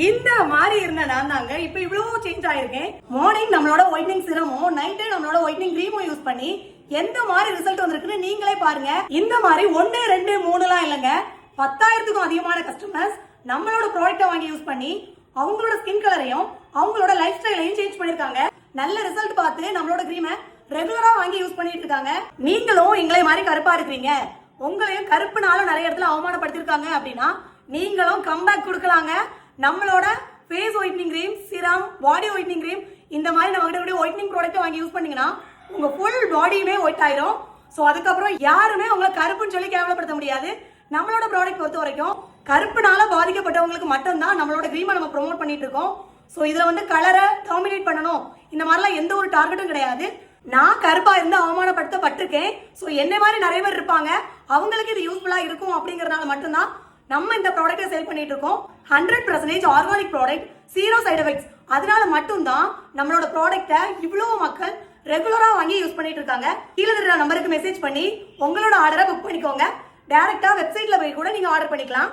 இந்த மாதிரி இருந்த நான் தாங்க இப்ப இவ்வளவு சேஞ்ச் ஆயிருக்கேன். மார்னிங் நம்மளோட ஒயிட்னிங் சிரமும் நைட்டு நம்மளோட ஒயிட்னிங் கிரீமும் யூஸ் பண்ணி எந்த மாதிரி ரிசல்ட் வந்திருக்குன்னு நீங்களே பாருங்க. இந்த மாதிரி 1 2 3 இல்லங்க, 10,000க்கும் அதிகமான கஸ்டமர்ஸ் நம்மளோட ப்ராடக்ட்டை வாங்கி யூஸ் பண்ணி அவங்களோட ஸ்கின் கலரையும் அவங்களோட லைஃப் ஸ்டைலையும் சேஞ்ச் பண்ணிருக்காங்க. நல்ல ரிசல்ட் பார்த்து நம்மளோட கிரீமை ரெகுலரா வாங்கி யூஸ் பண்ணிட்டு இருக்காங்க. நீங்களும் எங்களை மாதிரி கருப்பா இருக்கிறீங்க, உங்களையும் கருப்புனாலும் நிறைய இடத்துல அவமானப்படுத்திருக்காங்க அப்படின்னா நீங்களும் கம்பேக் கொடுக்கலாங்க. நம்மளோட ஃபேஸ் ஒயிட்னிங் கிரீம், சிரம், பாடி ஒயிட்னிங் கிரீம், இந்த மாதிரி நம்ம கிட்ட ஒயிட்னிங் ப்ராடக்ட் வாங்கி யூஸ் பண்ணீங்கன்னா உங்க ஃபுல் பாடியுமே ஒயிட் ஆயிரும். ஸோ அதுக்கப்புறம் யாருமே உங்களை கருப்புன்னு சொல்லி கேவலப்படுத்த முடியாது. நம்மளோட ப்ராடக்ட் பொறுத்த வரைக்கும் கருப்புனால பாதிக்கப்பட்டவங்களுக்கு மட்டும்தான் நம்மளோட கிரீமை நம்ம ப்ரொமோட் பண்ணிட்டு இருக்கோம். ஸோ இதுல வந்து கலரை டாமினேட் பண்ணணும் இந்த மாதிரிலாம் எந்த ஒரு டார்கெட்டும் கிடையாது. நான் கருப்பா இருந்து அவமானப்படுத்தப்பட்டிருக்கேன். ஸோ என்ன மாதிரி நிறைய பேர் இருப்பாங்க, அவங்களுக்கு இது யூஸ்ஃபுல்லா இருக்கும் அப்படிங்கறதுனால மட்டும்தான் நம்ம இந்த ப்ராடக்ட்டை சேல் பண்ணிட்டு இருக்கோம். 100% ஆர்கானிக் ப்ராடக்ட், 0 சைடு எஃபெக்ட்ஸ். அதனால மட்டும்தான் நம்மளோட ப்ராடக்ட்டை இவ்வளவு மக்கள் ரெகுலரா வாங்கி யூஸ் பண்ணிட்டு இருக்காங்க. கீழே இருக்கிற நம்பருக்கு மெசேஜ் பண்ணி உங்களோட ஆர்டரை புக் பண்ணிக்கோங்க. டைரக்டா வெப்சைட்ல போய் கூட நீங்க ஆர்டர் பண்ணிக்கலாம்.